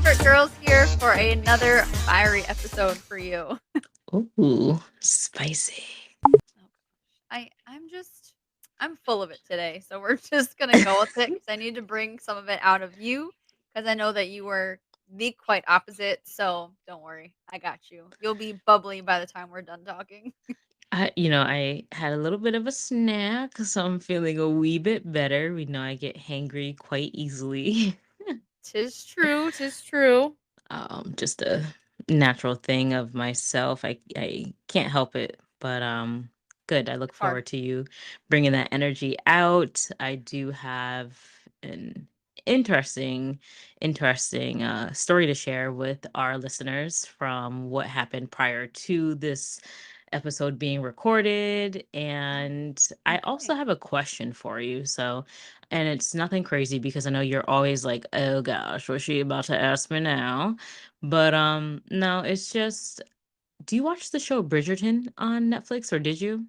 Secret Girls here for another fiery episode for you. Ooh, spicy. Oh gosh. I'm full of it today. So we're just gonna go with it because I need to bring some of it out of you because I know that you were the quite opposite. So don't worry, I got you. You'll be bubbly by the time we're done talking. I had a little bit of a snack, so I'm feeling a wee bit better. We know I get hangry quite easily. Tis true, tis true. Just a natural thing of myself. I can't help it, but good. I look It's hard. forward to you bringing that energy out. I do have an interesting story to share with our listeners from what happened prior to this episode being recorded, Oh, and I also okay. have a question for you. And it's nothing crazy because I know you're always like, "Oh gosh, what's she about to ask me now?" But no, it's just, do you watch the show Bridgerton on Netflix, or did you?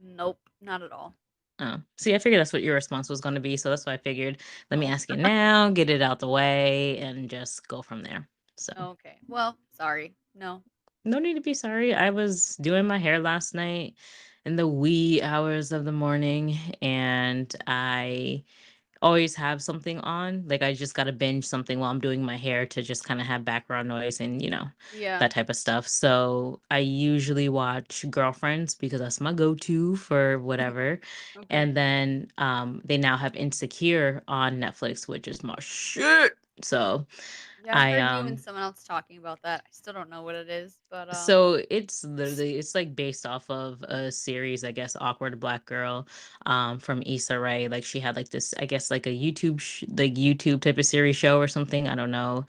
Nope, not at all. Oh, see, I figured that's what your response was going to be, so that's why I figured let me Oh, ask you now, get it out the way, and just go from there. So, okay. Well, sorry. No. no need to be sorry. I was doing my hair last night in the wee hours of the morning, and I always have something on. Like, I just gotta binge something while I'm doing my hair to just kind of have background noise and, Yeah. that type of stuff. So I usually watch Girlfriends because that's my go-to for whatever. Okay. And then they now have Insecure on Netflix, which is my shit. So Yeah, I've I heard you and someone else talking about that. I still don't know what it is, but it's like based off of a series, I guess, Awkward Black Girl, from Issa Rae. Like, she had like this, I guess, like a like YouTube type of series show or something. I don't know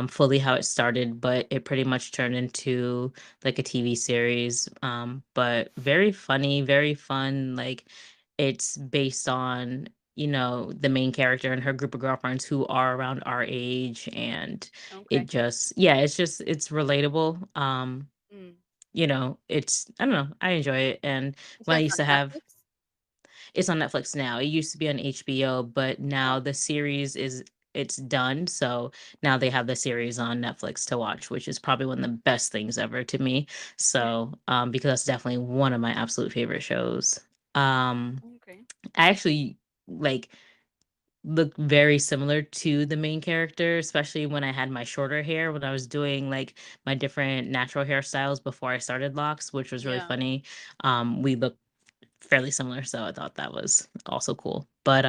fully how it started, but it pretty much turned into like a TV series. But very funny, very fun. Like, it's based on, the main character and her group of girlfriends who are around our age, and it okay. just, yeah, it's relatable. Mm. It's, I don't know, I enjoy it. And You when said I it's used on to have, Netflix? it's on Netflix now. It used to be on HBO, but now Oh, the series it's done. So now they have the series on Netflix to watch, which is probably one of the best things ever to me. So, because that's definitely one of my absolute favorite shows. Um, okay. I actually like look very similar to the main character, especially when I had my shorter hair, when I was doing like my different natural hairstyles before I started locks, which was really Yeah. funny. We look fairly similar, so I thought that was also cool. But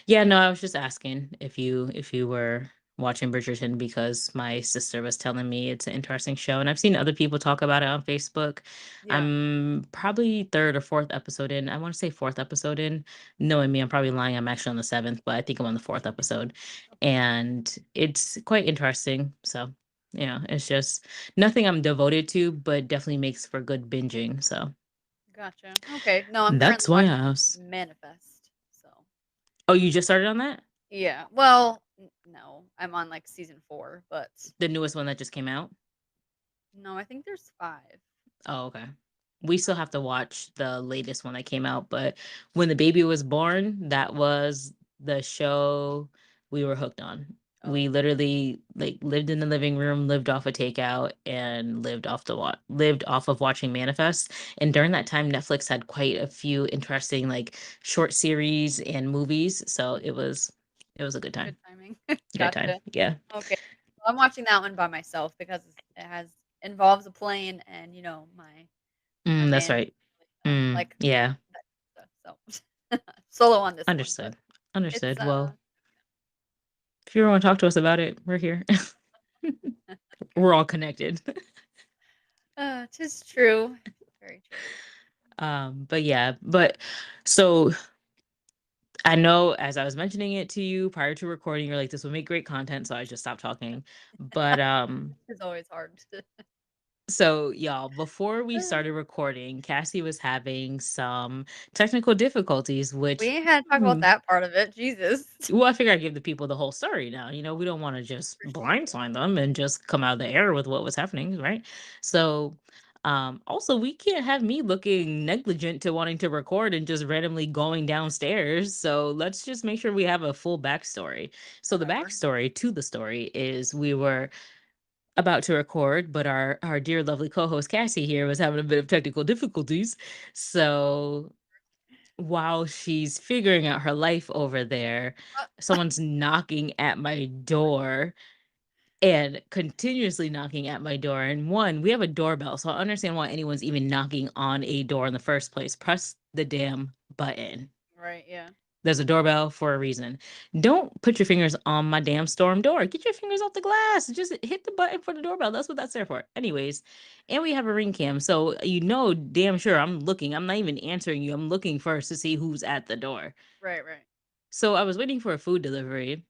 yeah, no, I was just asking if you were watching Bridgerton because my sister was telling me it's an interesting show, and I've seen other people talk about it on Facebook. Yeah. I'm probably third or fourth episode in. I want to say fourth episode in. Knowing me, I'm probably lying. I'm actually on the seventh, but I think I'm on the fourth episode, Okay. and it's quite interesting. So, yeah, it's just nothing I'm devoted to, but definitely makes for good binging. So Gotcha. Okay. No, I'm that's currently why I watching asked. Manifest. So, Oh, you just started on that? yeah. Well, no, I'm on like season 4, but The newest one that just came out? no, I think there's 5. Oh, okay. We still Um, have to watch the latest one that came out, but when the baby was born, that was the show we were hooked on. We oh, literally like lived in the living room, lived off a takeout, and lived off of watching Manifest. And during that time, Netflix had quite a few interesting like short series and movies, so it was a good good time. timing. Good time. Gotcha. Yeah. Okay. Well, I'm watching that one by myself because it has involves a plane and my That's man right. like Yeah. that stuff. So solo on this one, but Understood. it's Understood. Well, if you want to talk to us about it, we're here. okay. We're all connected. 'Tis true. Very true. But yeah, but so I know as I was mentioning it to you prior to recording, you're like, this would make great content, so I just stopped talking. But It's always hard to so y'all, before we started recording, Cassie was having some technical difficulties, we which ain't had to talk about that part of it, Jesus. well, I figure I give the people the whole story now. We don't want to just For sure. blindside them and just come out of the air with what was happening, right? So Also, we can't have me looking negligent to wanting to record and just randomly going downstairs. So let's just make sure we have a full backstory. So the Whatever. backstory to the story is we were about to record, but our dear lovely co-host Cassie here was having a bit of technical difficulties. Oh, So while she's figuring out her life over there, someone's knocking at my door and continuously knocking at my door. And one, we have a doorbell, so I understand why anyone's even knocking on a door in the first place. Press the damn button. right, yeah. There's a doorbell for a reason. Don't put your fingers on my damn storm door. Get your fingers off the glass. Just hit the button for the doorbell. That's what that's there for. Anyways, and we have a ring cam. So you know damn sure I'm looking. I'm not even answering you. I'm looking first to see who's at the door. Right, right. So I was waiting for a food delivery.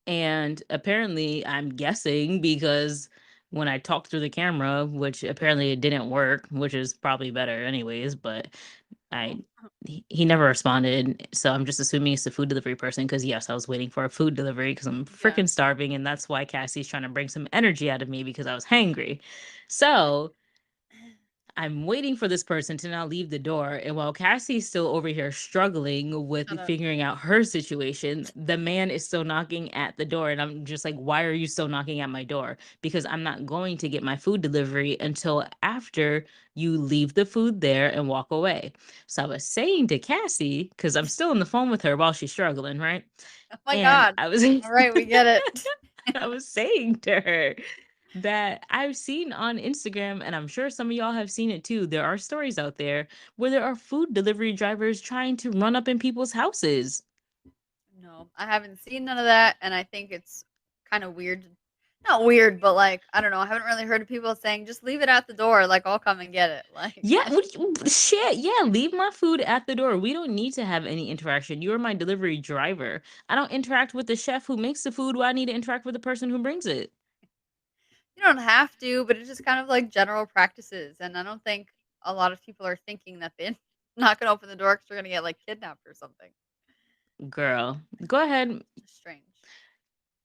And apparently, I'm guessing because when I talked through the camera, which apparently it didn't work, which is probably better anyways, but Oh, I he never responded. So I'm just assuming it's the food delivery person because yes, I was waiting for a food delivery because I'm yeah. freaking starving, and that's why Cassie's trying to bring some energy out of me because I was hangry. So I'm waiting for this person to now leave the door. And while Cassie's still over here struggling Shut with up. figuring out her situation, the man is still knocking at the door. And I'm just like, why are you still knocking at my door? Because I'm not going to get my food delivery until after you leave the food there and walk away. So I was saying to Cassie, because I'm still on the phone with her while she's struggling, right? Oh my And god. I was All right, we get it. I was saying to her that I've seen on Instagram, and I'm sure some of y'all have seen it too. There are stories out there where there are food delivery drivers trying to run up in people's houses. No, I haven't seen none of that, and I think it's kind of weird. Not weird, but like I don't know. I haven't really heard of people saying just leave it at the door, like I'll come and get it. Like Yeah, shit. Yeah, leave my food at the door. We don't need to have any interaction. You're my delivery driver. I don't interact with the chef who makes the food. Why I need to interact with the person who brings it? you don't have to, but it's just kind of like general practices, and I don't think a lot of people are thinking that they're not gonna open the door because they're gonna get like kidnapped or something. Girl, go ahead. Just strange.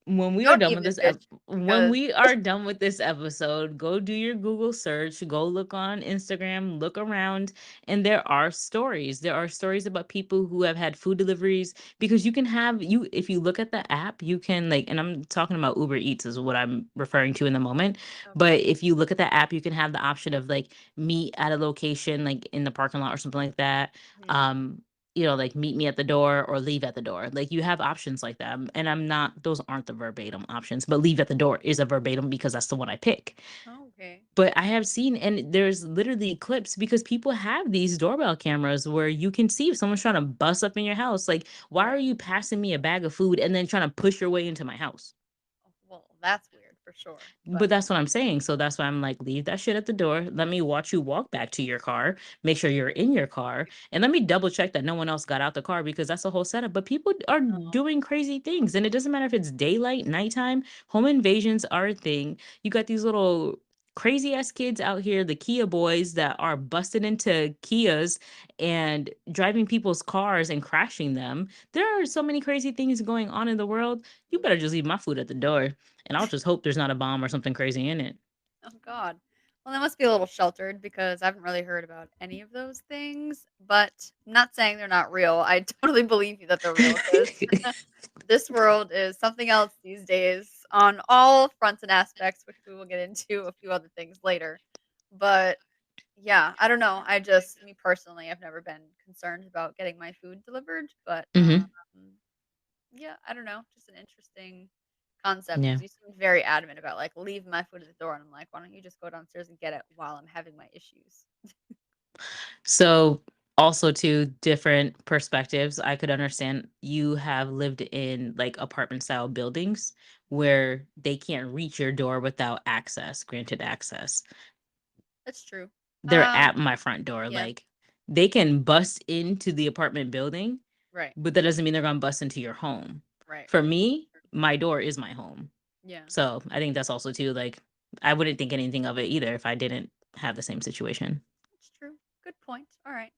When we are Don't done with even this bitch when because we are done with this episode, go do your Google search, go look on Instagram, look around, and there are stories about people who have had food deliveries because you can have you if you look at the app, you can like, and I'm talking about Uber Eats is what I'm referring to in the moment, but okay. if you look at the app, you can have the option of like meet at a location like in the parking lot or something like that. Mhm. um like meet me at the door or leave at the door. Like you have options like that. And I'm not, those aren't the verbatim options, but leave at the door is a verbatim because that's the one I pick. Okay. But I have seen, and there's literally clips because people have these doorbell cameras where you can see if someone's trying to bust up in your house. Like, why are Right. you passing me a bag of food and then trying to push your way into my house? Oh, well, that's weird for sure. But But that's what I'm saying. So that's why I'm like, leave that shit at the door. Let me watch you walk back to your car. Make sure you're in your car. And let me double check that no one else got out the car because that's the whole setup. But people are no. doing crazy things. And it doesn't matter if it's daylight, nighttime, home invasions are a thing. You got these little crazy ass kids out here, the Kia boys that are busted into Kias and driving people's cars and crashing them. There are so many crazy things going on in the world. You better just leave my food at the door. And I'll just hope there's not a bomb or something crazy in it. Oh god. Well, they must be a little sheltered because I haven't really heard about any of those things. But I'm not saying they're not real. I totally believe you that they're real because this world is something else these days on all fronts and aspects, which we will get into a few other things later. But yeah, I don't know. Me personally, I've never been concerned about getting my food delivered, but Hmm. yeah, I don't know. Just an interesting concept Yeah. because you seemed very adamant about like leave my food at the door, and I'm like, why don't you just go downstairs and get it while I'm having my issues? So, also, two different perspectives. I could understand you have lived in like apartment style buildings where they can't reach your door without access, granted access. That's true. They're Um, at my front door. yeah, Like they can bust into the apartment building, right, but that doesn't mean they're going to bust into your home. right, For right. me, my door is my home. Yeah, So, I think that's also too like I wouldn't think anything of it either if I didn't have the same situation. that's true. Good point. All right,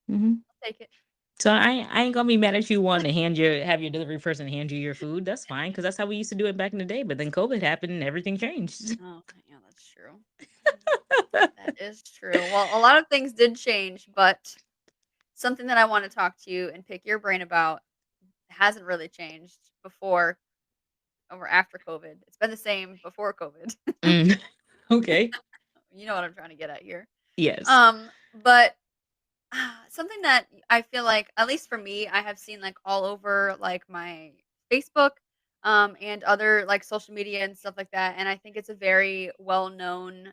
Mhm. I'll take it. So I ain't gonna be mad at you wanting to have your delivery person hand you your food. That's fine because that's how we used to do it back in the day. But then COVID happened and everything changed. Oh, yeah, that's true. That is true. Well, a lot of things did change, but something that I wanna talk to you and pick your brain about hasn't really changed before or after COVID. It's been the same before COVID. Mm, okay. You know what I'm trying to get at here. Yes. But something that I feel like, at least for me, I have seen like all over like my Facebook, and other like social media and stuff like that. And I think it's a very well known,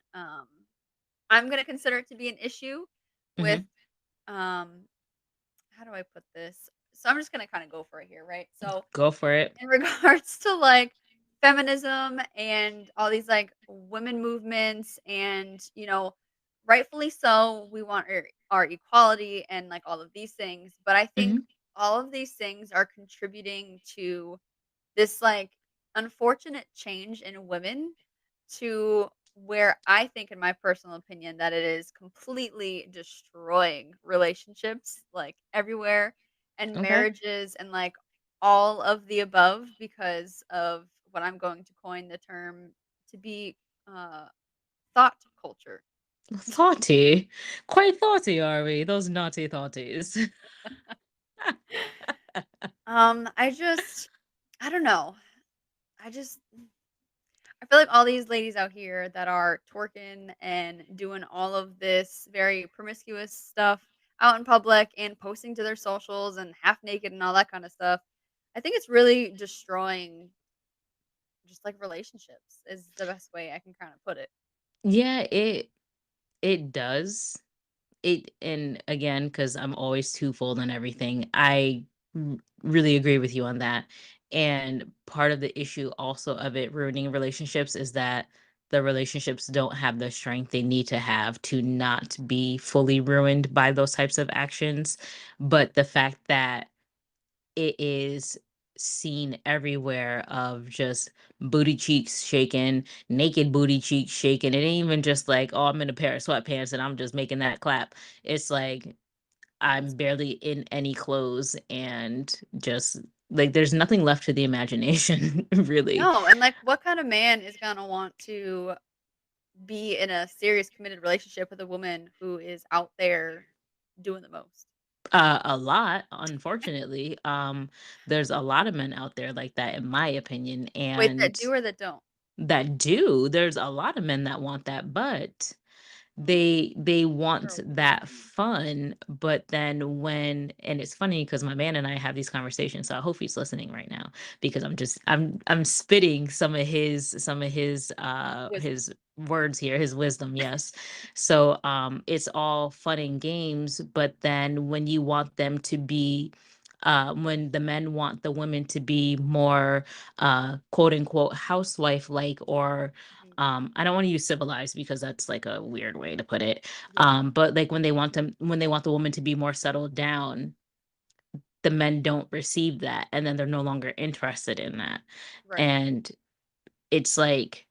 I'm gonna consider it to be an issue with, Hmm. um, how do I put this? So I'm just gonna kind of go for it here, right? So Go for it. in regards to like feminism and all these like women movements, and rightfully so, we want our equality and like all of these things, but I think Hmm. all of these things are contributing to this like unfortunate change in women, to where I think, in my personal opinion, that it is completely destroying relationships like everywhere, and Okay. marriages, and like all of the above, because of what I'm going to coin the term to be, uh thought culture. Thoughty. Quite thoughty, are we? Those naughty thoughties. I don't know. I just I feel like all these ladies out here that are twerking and doing all of this very promiscuous stuff out in public and posting to their socials and half naked and all that kind of stuff. I think it's really destroying just like relationships is the best way I can kind of put it. Yeah, it does. It and again, because I'm always twofold on everything, really agree with you on that. And part of the issue also of it ruining relationships is that the relationships don't have the strength they need to have to not be fully ruined by those types of actions. But the fact that it is seen everywhere of just booty cheeks shaking, naked booty cheeks shaking. It ain't even just like, oh, I'm in a pair of sweatpants and I'm just making that clap. It's like I'm It's barely in any clothes and just like there's nothing left to the imagination, really. no, and like what kind of man is gonna want to be in a serious committed relationship with a woman who is out there doing the most? A lot, unfortunately. There's a lot of men out there like that, in my opinion, Wait, that and do or that don't? that do. There's a lot of men that want that, but Hmm, they for want a that woman. fun. But then when and it's funny because my man and I have these conversations, so I hope he's listening right now because I'm spitting Wisdom. his words here, his wisdom. Yes. So it's all fun and games, but then when you want them to be when the men want the women to be more quote unquote housewife like, or Mhm. I don't want to use civilized because that's like a weird way to put it. Yeah, But like when they want the woman to be more settled down, the men don't receive that and then they're no longer interested in that. right, And it's like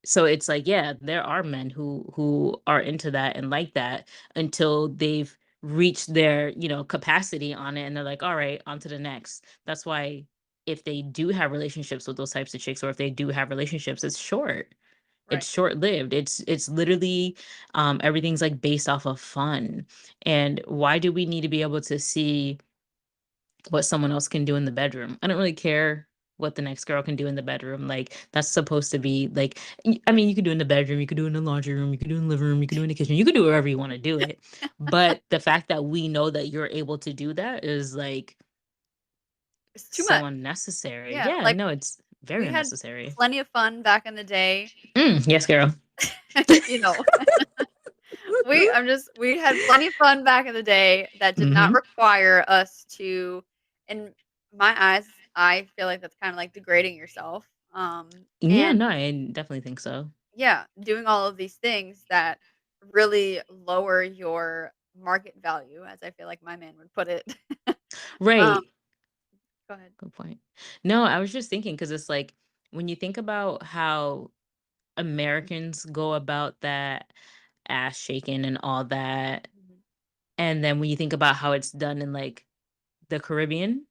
it's like, yeah, there are men who are into that and like that until they've reached their, capacity on it and they're like, all right, on to the next. That's why if they do have relationships with those types of chicks, or if they do have relationships, it's short, right, it's short-lived. It's literally everything's like based off of fun. And why do we need to be able to see what someone else can do in the bedroom? I don't really care what the next girl can do in the bedroom. Like that's supposed to be like I mean, you could do it in the bedroom, you could do it in the laundry room, you could do it in the living room, you could do it in the kitchen, you could do it wherever you want to do it. But the fact that we know that you're able to do that is like it's too so much. unnecessary. Yeah, Yeah, like, no, it's very we had unnecessary. plenty of fun back in the day, Yes, girl. you know, we had plenty of fun back in the day that did not Hmm. require us to, in my eyes, I feel like that's kinda like degrading yourself, Yeah, and no, I definitely think so. yeah, doing all of these things that really lower your market value, as I feel like my man would put it. Um, Right. go ahead. Good point. No, I was just thinking because it's like when you think about how Americans go about that ass shaking and all that, Mhm. and then when you think about how it's done in like the Caribbean,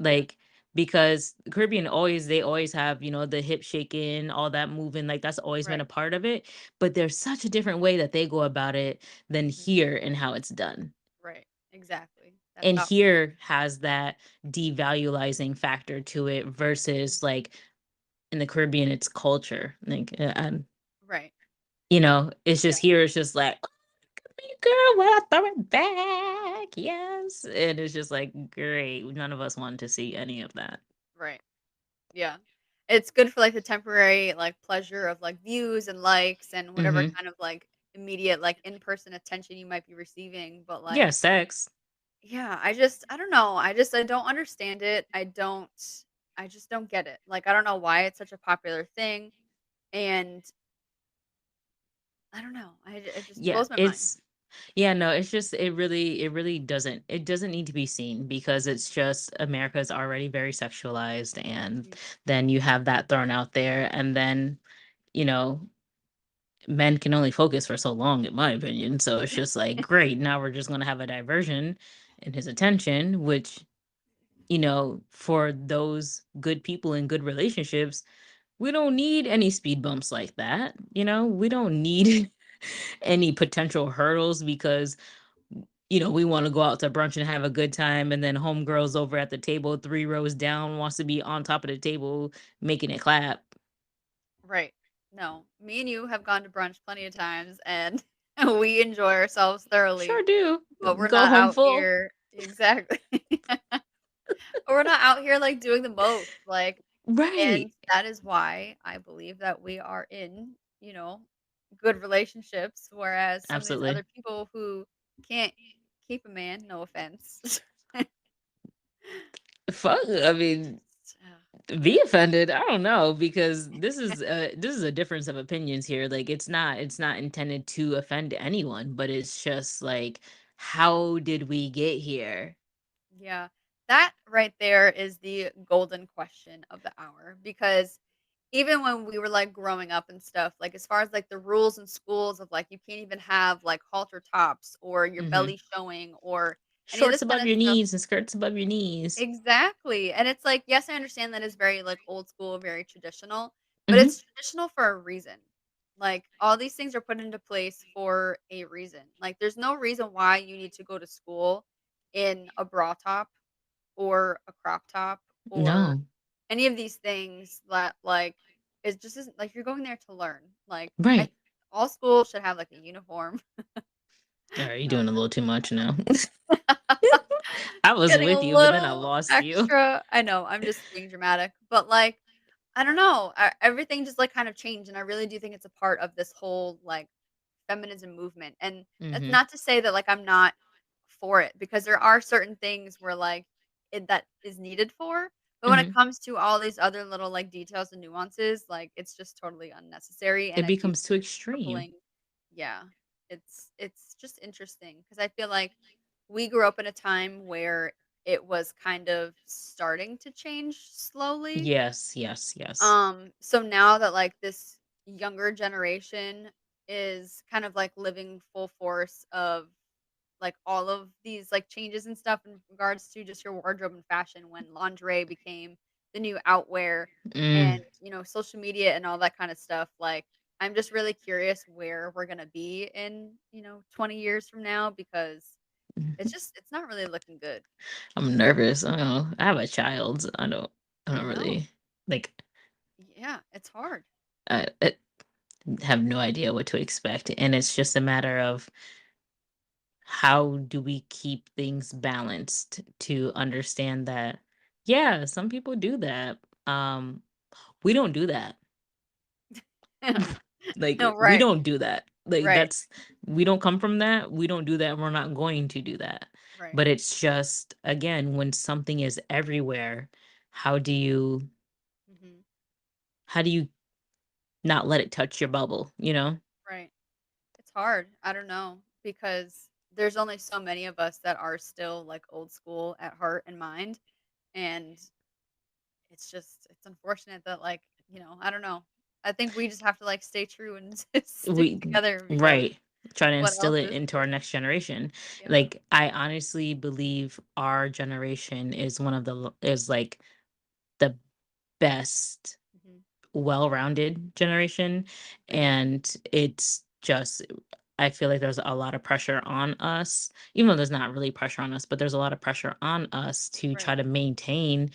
Yeah. like because the Caribbean always they always have, the hip shaking, all that moving, like that's always been Right. a part of it. But there's such a different way that they go about it than Mhm. here and how it's done. Right. Exactly. That's And about here has that devaluizing factor to it Mhm. versus like in the Caribbean, it's culture. Like, Right. it's Yeah. just here, it's just like, "Me, girl, well, I throw it back. Yes." And it's just like, great. None of us wanted to see any of that. Right. Yeah. It's good for, like, the temporary, like, pleasure of, like, views and likes and whatever Hmm. kind of, like, immediate, like, in-person attention you might be receiving, but, Yeah, like, sex. yeah, I don't know, I don't understand it, I just don't get it, like, I don't know why it's such a popular thing, and I don't know, it just Yeah, blows my mind. yeah, no, it's just it really doesn't need to be seen because it's just America is already very sexualized, and Mhm. then you have that thrown out there, and then you know men can only focus for so long, in my opinion. So it's just like, great, now we're just going to have a diversion in his attention, which, for those good people in good relationships, we don't need any speed bumps like that. We don't need any potential hurdles because, we want to go out to brunch and have a good time. And then homegirls over at the table, 3 rows down, wants to be on top of the table, making it clap. Right. No, me and you have gone to brunch plenty of times, and we enjoy ourselves thoroughly, Sure do. but we're Go not home out full. here exactly. We're not out here, like, doing the most, like Right. and that is why I believe that we are in, good relationships, whereas some of these Absolutely. other people who can't keep a man, no offense. Fuck. I mean, Ugh, be offended. I don't know because this is a difference of opinions here. Like it's not intended to offend anyone, but it's just like, how did we get here? yeah. That right there is the golden question of the hour because even when we were, like, growing up and stuff, like, as far as, like, the rules in schools of, like, you can't even have, like, halter tops or your Hmm. belly showing or any of Shorts this above kinda your stuff. knees and skirts above your knees. Exactly, and it's like, yes, I understand that is very, like, old school, very traditional, but Hmm. it's traditional for a reason. Like, all these things are put into place for a reason. Like, there's no reason why you need to go to school in a bra top or a crop top or No. any of these things that, like, it just isn't like, you're going there to learn. Like, Right. all schools should have, like, a uniform. All right, you I don't doing a little too much now. know. I was Getting a with you, but then I little lost you. extra I know, I'm just being dramatic, but, like, I don't know, everything just, like, kind of changed, and I really do think it's a part of this whole, like, feminism movement, and that's Hmm. not to say that, like, I'm not for it, because there are certain things where, like, that is needed for, but when it Hmm. comes to all these other little, like, details and nuances, like, it's just totally unnecessary, and It it keeps becomes too things extreme. crippling. Yeah, it's just interesting because I feel like we grew up in a time where it was kind of starting to change slowly. Yes, yes, yes. So now that, like, this younger generation is kind of, like, living full force of, like, all of these, like, changes and stuff in regards to just your wardrobe and fashion when lingerie became the new outwear and, Mm. social media and all that kinda stuff, like, I'm just really curious where we're gonna be in, 20 years from now because it's not really looking good. I'm nervous. I don't know. I have a child. I I don't know. really like. Yeah, it's hard. I have no idea what to expect, and it's just a matter of how do we keep things balanced to understand that. Yeah, some people do that. We don't do that. Like No, we right, don't do that. Like right, that's we don't come from that. We don't do that. And we're not going to do that. right. But it's just again when something is everywhere, how do you Mhm. how do you not let it touch your bubble, you know? Right. It's hard. I don't know because there's only so many of us that are still like old school at heart and mind, and it's unfortunate that I don't know. I think we just have to like stay true and stick We together because right. trying to What instill else it is into our there? next generation. Yeah. Like I honestly believe our generation is one of is like the best Mhm. well-rounded generation, Mhm. and it's just I feel like there's a lot of pressure on us, even though there's not really pressure on us, but there's a lot of pressure on us to try Right. to maintain.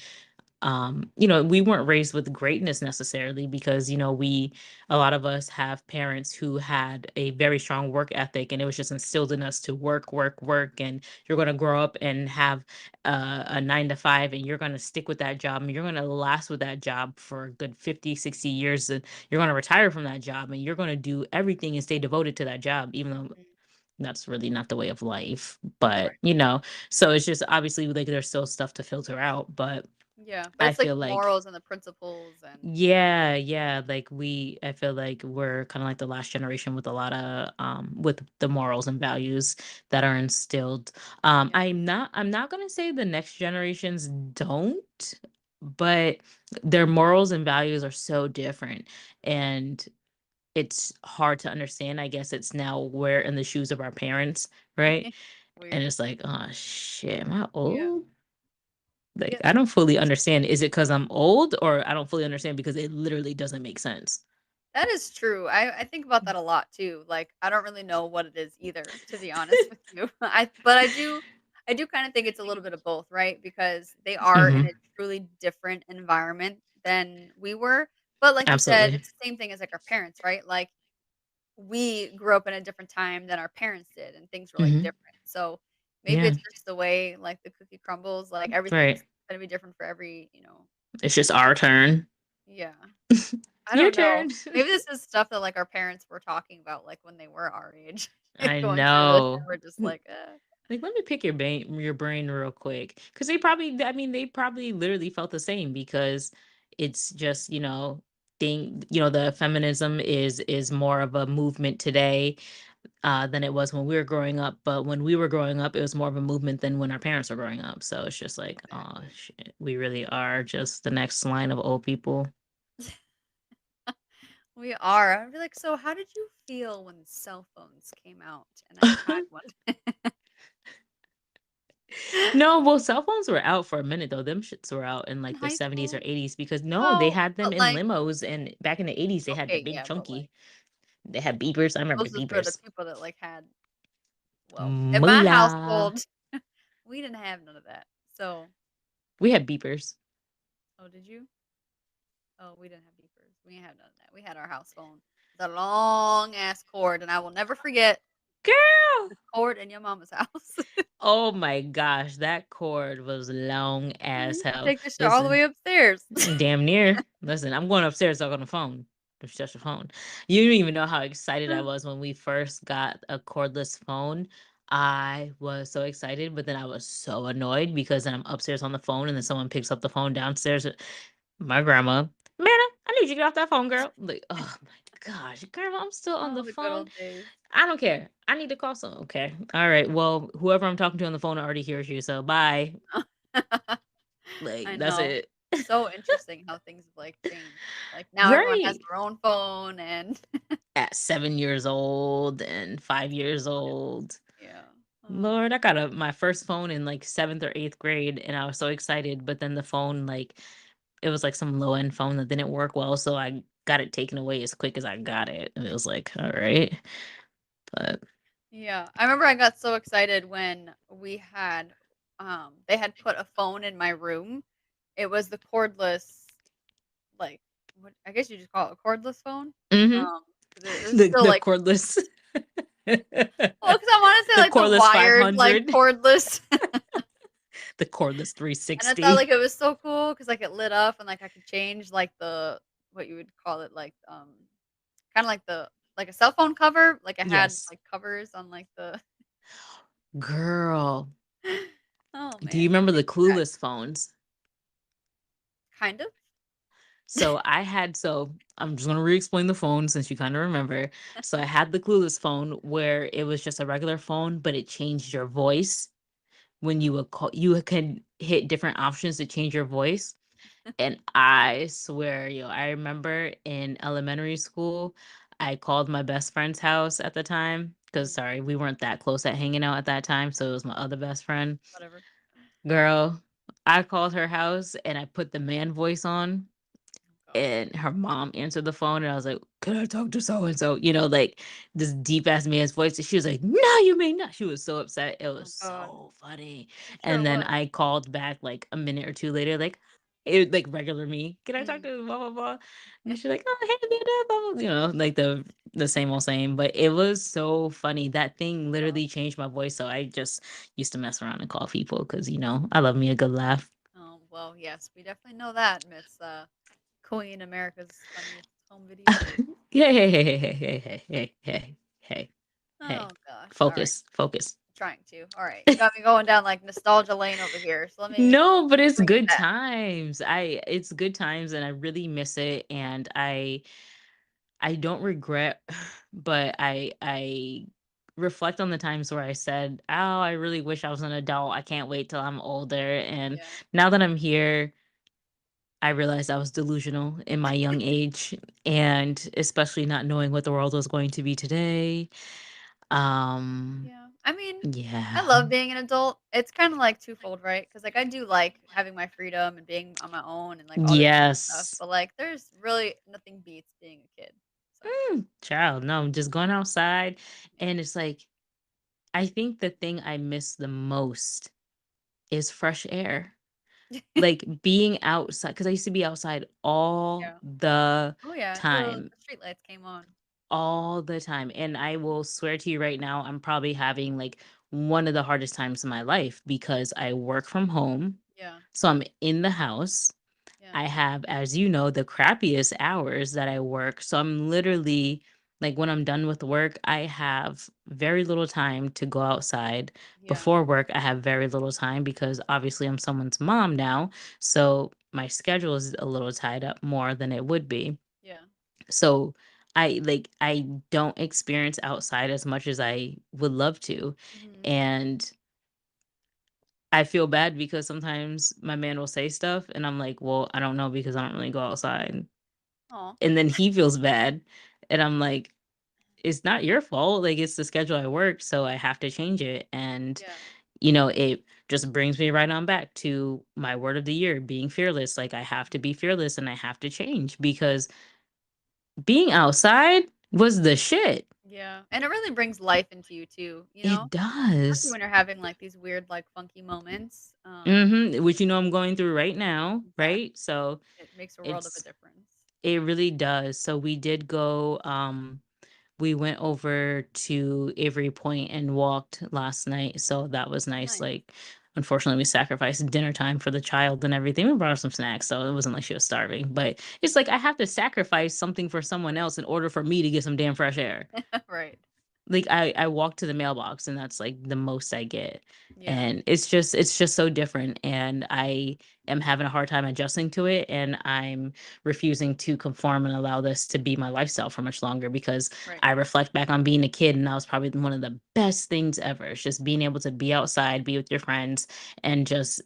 We weren't raised with greatness necessarily because we a lot of us have parents who had a very strong work ethic, and it was just instilled in us to work, work, work, and you're going to grow up and have a 9 to 5, and you're going to stick with that job, and you're going to last with that job for a good 50, 60 years, and you're going to retire from that job, and you're going to do everything and stay devoted to that job, even though Mhm. that's really not the way of life. Right. So it's just obviously like there's still stuff to filter out, but Yeah, but I it's like feel the like, morals and the principles and yeah, yeah, like I feel like we're kind of like the last generation with a lot of with the morals and values that are instilled. yeah. I'm not gonna say the next generations don't, but their morals and values are so different, and it's hard to understand. I guess it's now we're in the shoes of our parents, right? And Weird. it's like, oh shit, am I Yeah. old? Like, Yeah, I don't fully understand. Is it because I'm old, or I don't fully understand because it literally doesn't make sense? that is true. I think about that a lot too. Like, I don't really know what it is either, to be honest with you. I do kind of think it's a little bit of both, right? Because they are in Hmm. a truly different environment than we were. But like you said, Absolutely. it's the same thing as like our parents, right? Like we grew up in a different time than our parents did and things were like Hmm. different. So maybe Yeah. it's just the way like the cookie crumbles, like everything's Right. gonna be different for It's just our turn. yeah. I Your don't know. turn. Maybe this is stuff that, like, our parents were talking about, like, when they were our age, I going through this, and know. we're just like, Like, let me pick your brain real quick, because they probably literally felt the same, because it's just the feminism is more of a movement today than it was when we were growing up. But when we were growing up, it was more of a movement than when our parents were growing up. So it's just like, oh exactly. shit, we really are just the next line of old people. We are. I'd be like, "So how did you feel when cell phones came out?" And I had one. No, well, cell phones were out for a minute though. Them shits were out in In like the high 70s or school? 80s, because no, they Oh, had them but, in like limos, and back in the 80s they had the okay, big yeah, but, like, chunky. They had beepers. I remember those are for the beepers. people that, like, had well, in my Moolah. household, we didn't have none of that. So We had beepers. oh, did you? Oh, we didn't have beepers. We didn't have none of that. We had our house phone. The long ass cord, and I will never forget Girl. the cord in your mama's house. Oh my gosh, that cord was long as hell. Take the shit all the Listen, way upstairs. damn near. Listen, I'm going upstairs to talk on the phone. Just touch the phone. You don't even know how excited I was when we first got a cordless phone. I was so excited, but then I was so annoyed because then I'm upstairs on the phone, and then someone picks up the phone downstairs. My grandma, Manna, I need you to get off that phone, girl. Like, oh my gosh, grandma, I'm still on the Oh, the good phone. old days. I don't care. I need to call someone. Okay. All right. Well, whoever I'm talking to on the phone already hears you. So bye. Like, I that's know. it. So interesting how things have, like, changed. Like, now everyone has Right. their own phone and At 7 years old and 5 years old. yeah. Oh, Lord, I got my first phone in like seventh or eighth grade, and I was so excited. But then the phone, like, it was like some low end phone that didn't work well. So I got it taken away as quick as I got it. And it was like, all right. But yeah. I remember I got so excited when they had put a phone in my room. It was the cordless, like, what I guess you just call it a cordless phone? hmm Um, 'Cause it was the, still, the like cordless, well, because I wanna say, the like, the cordless wired, like, 500, cordless. the cordless And I thought, 360. like, it was so cool because like, it lit up and, like, I could change, like, what you would call it, like, kinda like like a cell phone cover, like, I had, Yes. like, covers on, like, the Girl, oh, do you man, remember the things back. clueless phones? Kind of. So I'm just gonna re-explain the phone since you kind of remember. So I had the clueless phone where it was just a regular phone, but it changed your voice when you would call. You could hit different options to change your voice. And I swear, I remember in elementary school, I called my best friend's house at the time 'cause Mm, sorry, we weren't that close at hanging out at that time, so it was my other best friend. whatever. Girl, I called her house and I put the man voice on, Oh god. and her mom answered the phone, and I was like, "Can I talk to so and so?" Like this deep ass man's voice. And she was like, "No, you may not." She was so upset. It was Oh god. so funny. I'm sure it And then was. I called back like a minute or two later, like, it like regular me. Can I talk Mm. to blah blah blah? And she's like, "Oh, hey, Amanda," blah, blah, like the same old same. But it was so funny. That thing Oh, literally changed my voice. So I just used to mess around and call people because I love me a good laugh. oh, well, yes, we definitely know that, Miss Queen, America's funniest home video. Yeah, hey, hey, hey, hey, hey, hey, hey, hey, hey, hey. Oh gosh. All right. Focus, focus. Trying to. All right. You got me going down like nostalgia lane over here. So No, but let me it's bring it good back. times. It's good times and I really miss it and I don't regret but I reflect on the times where I said, "Oh, I really wish I was an adult. I can't wait till I'm older." And Yeah. now that I'm here, I realized I was delusional in my young age and especially not knowing what the world was going to be today. Um, Yeah. I mean, I yeah. love being an adult. It's kind of like twofold, right? Because like I do like having my freedom and being on my own and like all this kind of stuff. Yes. But like, there's really nothing beats being a kid. So Child, no, just going outside. yeah. And it's like, I think the thing I miss the most is fresh air. Like being outside, because I used to be outside all Yeah. the Oh yeah. Until time, the street lights came on. all the time. And I will swear to you right now, I'm probably having like one of the hardest times in my life because I work from home. Yeah. So I'm in the house. Yeah. I have, as you know, the crappiest hours that I work. So I'm literally like when I'm done with work, I have very little time to go outside. Yeah. Before work, I have very little time because obviously I'm someone's mom now. So my schedule is a little tied up more than it would be. Yeah. So I don't experience outside as much as I would love to. Hmm. And I feel bad because sometimes my man will say stuff and I'm like, well, I don't know because I don't really go outside. Oh. And then he feels bad. And I'm like, it's not your fault. Like it's the schedule I work, so I have to change it. And, Yeah. it just brings me right on back to my word of the year, being fearless. Like I have to be fearless and I have to change because being outside was the shit. Yeah. And it really brings life into you too. It Especially does. when you're having like these weird, like funky moments. Which I'm going through right now, Exactly. right? So It makes a world of a it's difference. it really does. So we went over to Avery Point and walked last night, so that was nice. Nice. Like, unfortunately, we sacrificed dinner time for the child and everything. We brought her some snacks, so it wasn't like she was starving. But it's like I have to sacrifice something for someone else in order for me to get some damn fresh air. Right. Like I walk to the mailbox and that's like the most I get. Yeah. And it's just so different and I am having a hard time adjusting to it and I'm refusing to conform and allow this to be my lifestyle for much longer because Right. I reflect back on being a kid and that was probably one of the best things ever. It's just being able to be outside, be with your friends and just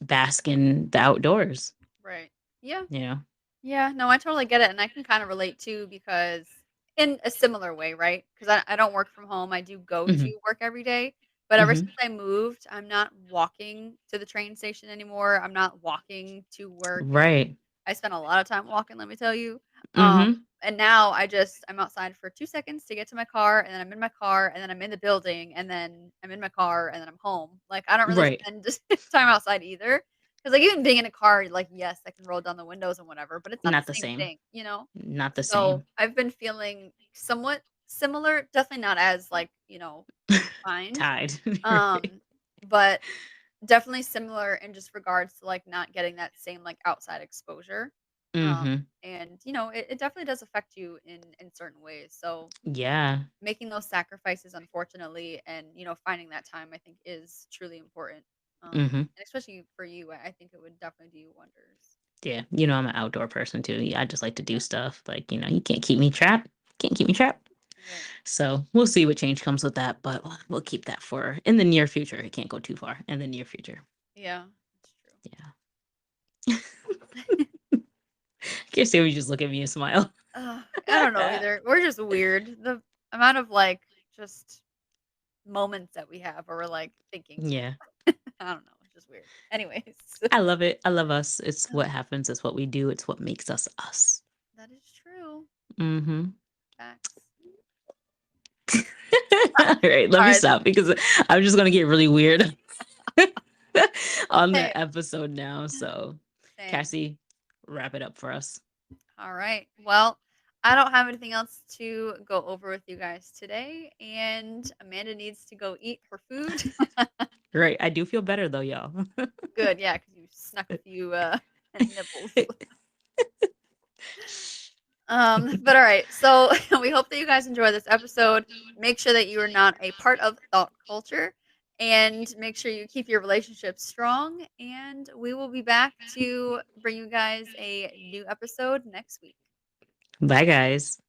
bask in the outdoors, Right. Yeah. you know. Yeah, no, I totally get it, and I can kind of relate too because in a similar way, right? Because I don't work from home. I do go Mhm. to work every day, but ever Mhm. since I moved, I'm not walking to the train station anymore. I'm not walking to work, Right. I spent a lot of time walking, let me tell you. Um, Mhm. and now I'm outside for 2 seconds to get to my car, and then I'm in my car, and then I'm in the building, and then I'm in my car, and then I'm home. Like, I don't really Right. spend just time outside either. Because like, even being in a car, like, yes, I can roll down the windows and whatever, but it's not the Not the same same. thing, you know? Not the So, same. I've been feeling somewhat similar, definitely not as, like, confined, Tied. Right. um, but definitely similar in just regards to, like, not getting that same, like, outside exposure, um, Mhm. and, it definitely does affect you in certain ways, so Yeah. making those sacrifices, unfortunately, and, finding that time, I think, is truly important, Mhm. and especially for you, I think it would definitely do you wonders. Yeah. I'm an outdoor person too. Yeah, I just like to do Yeah, stuff. Like, you can't keep me trapped. Can't keep me trapped. right. So we'll see what change comes with that, but we'll keep that for in the near future. It can't go too far in the near future. Yeah, that's true. Yeah. Can't say you just look at me and smile. I don't know either. We're just weird. The amount of, like, just moments that we have where we're like thinking. Yeah. I don't know. It's just weird. Anyways, I love it. I love us. It's what happens. It's what we do. It's what makes us us. that is true. Mm-hmm. Facts. All right, let All me right. stop because I'm just gonna get really weird on Hey, the episode now. So, same. Cassie, wrap it up for us. All right. Well, I don't have anything else to go over with you guys today, and Amanda needs to go eat her food. Right. I do feel better though, y'all. Good, yeah, because you snuck a few nibbles. But all right. So we hope that you guys enjoy this episode. Make sure that you are not a part of thought culture, and make sure you keep your relationships strong. And we will be back to bring you guys a new episode next week. Bye, guys.